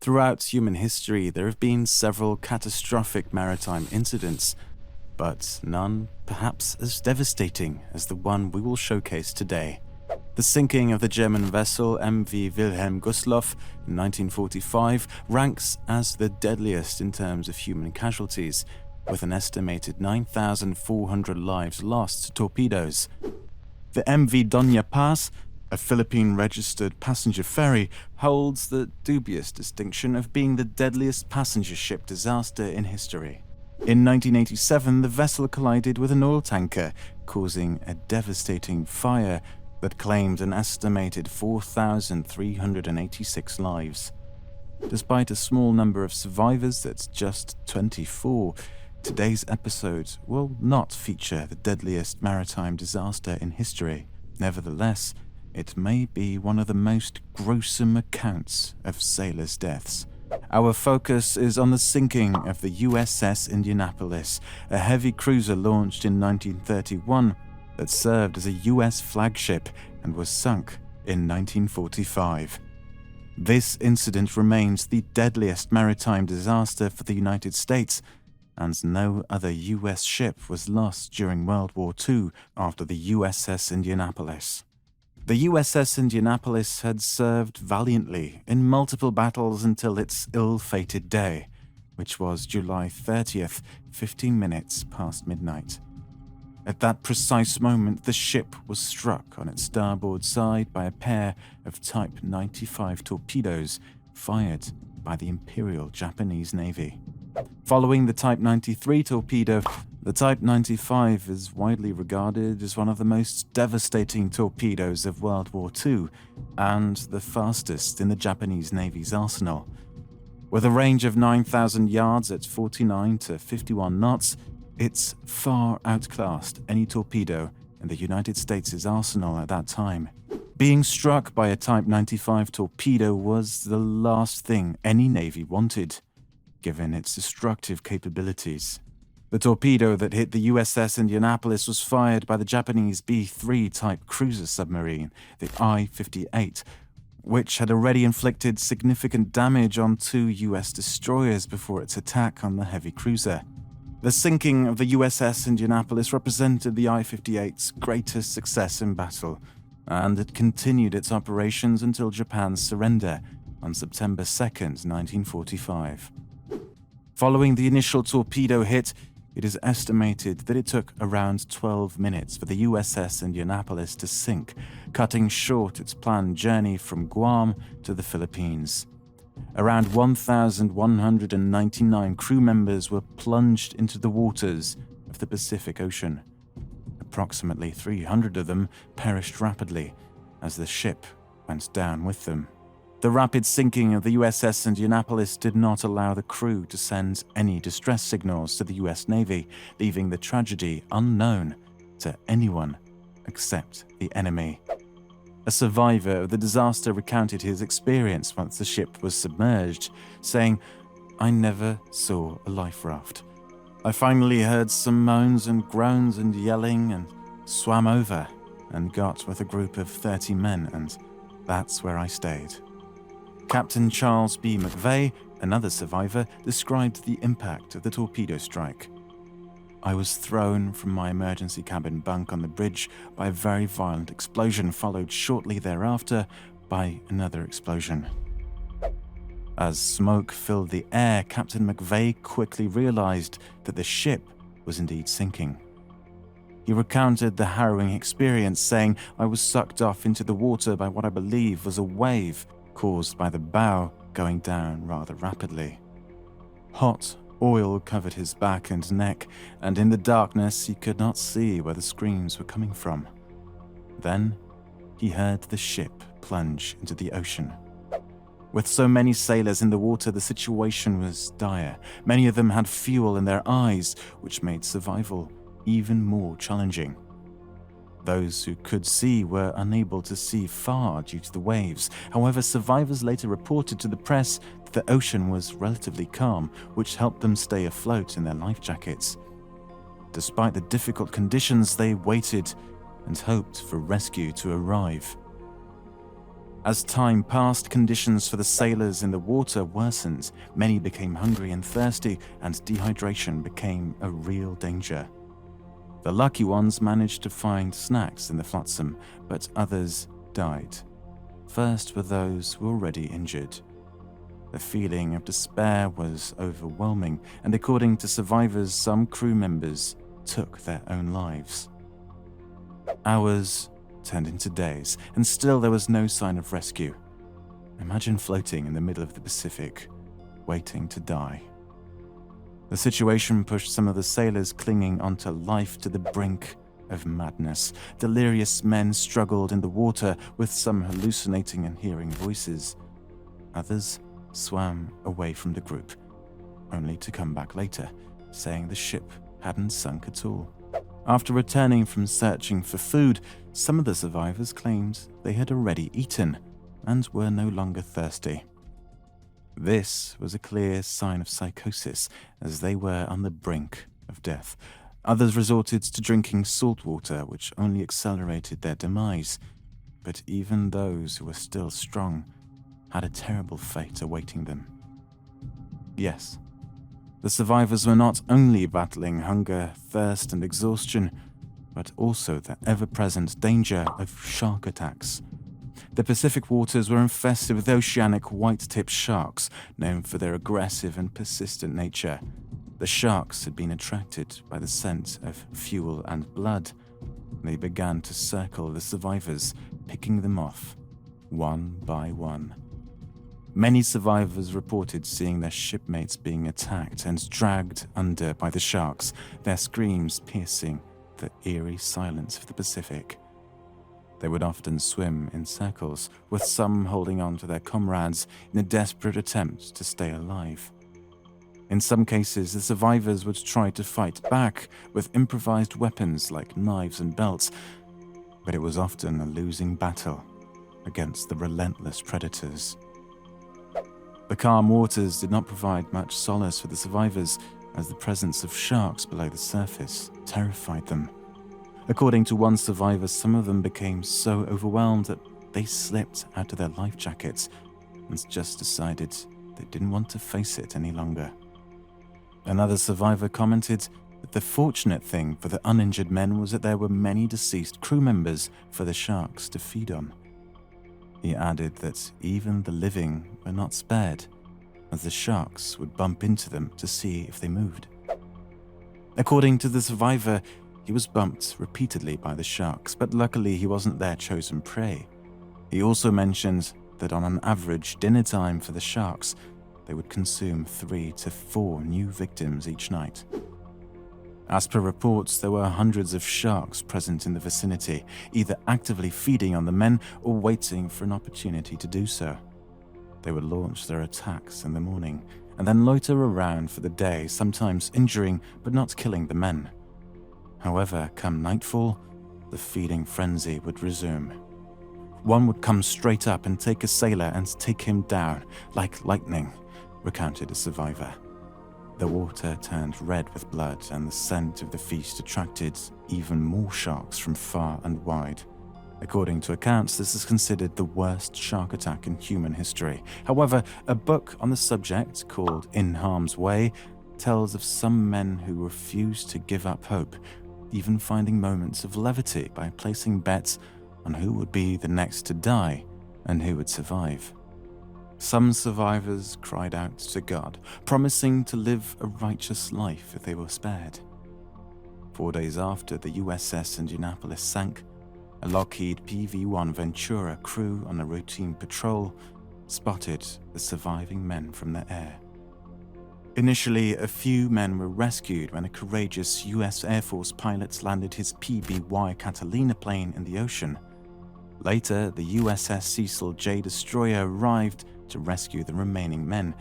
Throughout human history, there have been several catastrophic maritime incidents, but none perhaps as devastating as the one we will showcase today. The sinking of the German vessel MV Wilhelm Gustloff in 1945 ranks as the deadliest in terms of human casualties, with an estimated 9,400 lives lost to torpedoes. The MV Doña Paz, a Philippine-registered passenger ferry, holds the dubious distinction of being the deadliest passenger ship disaster in history. In 1987, the vessel collided with an oil tanker, causing a devastating fire that claimed an estimated 4,386 lives. Despite a small number of survivors, that's just 24, today's episode will not feature the deadliest maritime disaster in history. Nevertheless, it may be one of the most gruesome accounts of sailors' deaths. Our focus is on the sinking of the USS Indianapolis, a heavy cruiser launched in 1931 that served as a US flagship and was sunk in 1945. This incident remains the deadliest maritime disaster for the United States, and no other US ship was lost during World War II after the USS Indianapolis. The USS Indianapolis had served valiantly in multiple battles until its ill-fated day, which was July 30th, 15 minutes past midnight. At that precise moment, the ship was struck on its starboard side by a pair of Type 95 torpedoes fired by the Imperial Japanese Navy. Following the Type 93 torpedo, the Type 95 is widely regarded as one of the most devastating torpedoes of World War II and the fastest in the Japanese Navy's arsenal. With a range of 9,000 yards at 49 to 51 knots, it's far outclassed any torpedo in the United States' arsenal at that time. Being struck by a Type 95 torpedo was the last thing any Navy wanted, given its destructive capabilities. The torpedo that hit the USS Indianapolis was fired by the Japanese B-3 type cruiser submarine, the I-58, which had already inflicted significant damage on 2 US destroyers before its attack on the heavy cruiser. The sinking of the USS Indianapolis represented the I-58's greatest success in battle, and it continued its operations until Japan's surrender on September 2nd, 1945. Following the initial torpedo hit, it is estimated that it took around 12 minutes for the USS Indianapolis to sink, cutting short its planned journey from Guam to the Philippines. Around 1,199 crew members were plunged into the waters of the Pacific Ocean. Approximately 300 of them perished rapidly as the ship went down with them. The rapid sinking of the USS Indianapolis did not allow the crew to send any distress signals to the US Navy, leaving the tragedy unknown to anyone except the enemy. A survivor of the disaster recounted his experience once the ship was submerged, saying, "I never saw a life raft. I finally heard some moans and groans and yelling and swam over and got with a group of 30 men, and that's where I stayed." Captain Charles B. McVeigh, another survivor, described the impact of the torpedo strike. "I was thrown from my emergency cabin bunk on the bridge by a very violent explosion, followed shortly thereafter by another explosion." As smoke filled the air, Captain McVeigh quickly realized that the ship was indeed sinking. He recounted the harrowing experience, saying, "I was sucked off into the water by what I believe was a wave caused by the bow going down rather rapidly. Hot oil covered his back and neck, and in the darkness he could not see where the screams were coming from. Then he heard the ship plunge into the ocean. With so many sailors in the water, the situation was dire. Many of them had fuel in their eyes, which made survival even more challenging. Those who could see were unable to see far due to the waves. However, survivors later reported to the press that the ocean was relatively calm, which helped them stay afloat in their life jackets. Despite the difficult conditions, they waited and hoped for rescue to arrive. As time passed, conditions for the sailors in the water worsened. Many became hungry and thirsty, and dehydration became a real danger. The lucky ones managed to find snacks in the flotsam, but others died. First were those who were already injured. The feeling of despair was overwhelming, and according to survivors, some crew members took their own lives. Hours turned into days, and still there was no sign of rescue. Imagine floating in the middle of the Pacific, waiting to die. The situation pushed some of the sailors clinging onto life to the brink of madness. Delirious men struggled in the water, with some hallucinating and hearing voices. Others swam away from the group, only to come back later, saying the ship hadn't sunk at all. After returning from searching for food, some of the survivors claimed they had already eaten and were no longer thirsty. This was a clear sign of psychosis, as they were on the brink of death. Others resorted to drinking salt water, which only accelerated their demise. But even those who were still strong had a terrible fate awaiting them. Yes, the survivors were not only battling hunger, thirst, and exhaustion, but also the ever-present danger of shark attacks. The Pacific waters were infested with oceanic white-tipped sharks, known for their aggressive and persistent nature. The sharks had been attracted by the scent of fuel and blood. They began to circle the survivors, picking them off, one by one. Many survivors reported seeing their shipmates being attacked and dragged under by the sharks, their screams piercing the eerie silence of the Pacific. They would often swim in circles, with some holding on to their comrades in a desperate attempt to stay alive. In some cases, the survivors would try to fight back with improvised weapons like knives and belts, but it was often a losing battle against the relentless predators. The calm waters did not provide much solace for the survivors, as the presence of sharks below the surface terrified them. According to one survivor, some of them became so overwhelmed that they slipped out of their life jackets and just decided they didn't want to face it any longer. Another survivor commented that the fortunate thing for the uninjured men was that there were many deceased crew members for the sharks to feed on. He added that even the living were not spared, as the sharks would bump into them to see if they moved. According to the survivor, he was bumped repeatedly by the sharks, but luckily he wasn't their chosen prey. He also mentioned that on an average dinner time for the sharks, they would consume 3 to 4 new victims each night. As per reports, there were hundreds of sharks present in the vicinity, either actively feeding on the men or waiting for an opportunity to do so. They would launch their attacks in the morning and then loiter around for the day, sometimes injuring but not killing the men. However, come nightfall, the feeding frenzy would resume. One would come straight up and take a sailor and take him down like lightning, recounted a survivor. The water turned red with blood, and the scent of the feast attracted even more sharks from far and wide. According to accounts, this is considered the worst shark attack in human history. However, a book on the subject called In Harm's Way tells of some men who refused to give up hope, even finding moments of levity by placing bets on who would be the next to die and who would survive. Some survivors cried out to God, promising to live a righteous life if they were spared. 4 days after the USS Indianapolis sank, a Lockheed PV-1 Ventura crew on a routine patrol spotted the surviving men from the air. Initially, a few men were rescued when a courageous U.S. Air Force pilot landed his PBY Catalina plane in the ocean. Later, the USS Cecil J destroyer arrived to rescue the remaining men,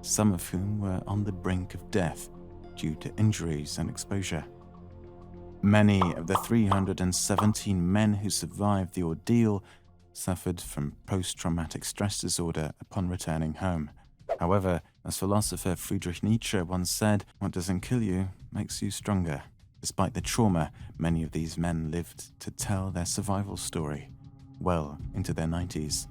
some of whom were on the brink of death due to injuries and exposure. Many of the 317 men who survived the ordeal suffered from post-traumatic stress disorder upon returning home. However, as philosopher Friedrich Nietzsche once said, "What doesn't kill you makes you stronger." Despite the trauma, many of these men lived to tell their survival story well into their 90s.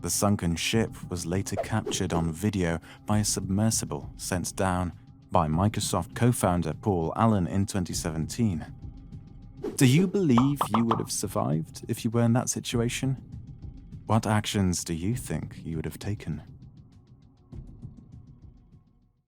The sunken ship was later captured on video by a submersible sent down by Microsoft co-founder Paul Allen in 2017. Do you believe you would have survived if you were in that situation? What actions do you think you would have taken?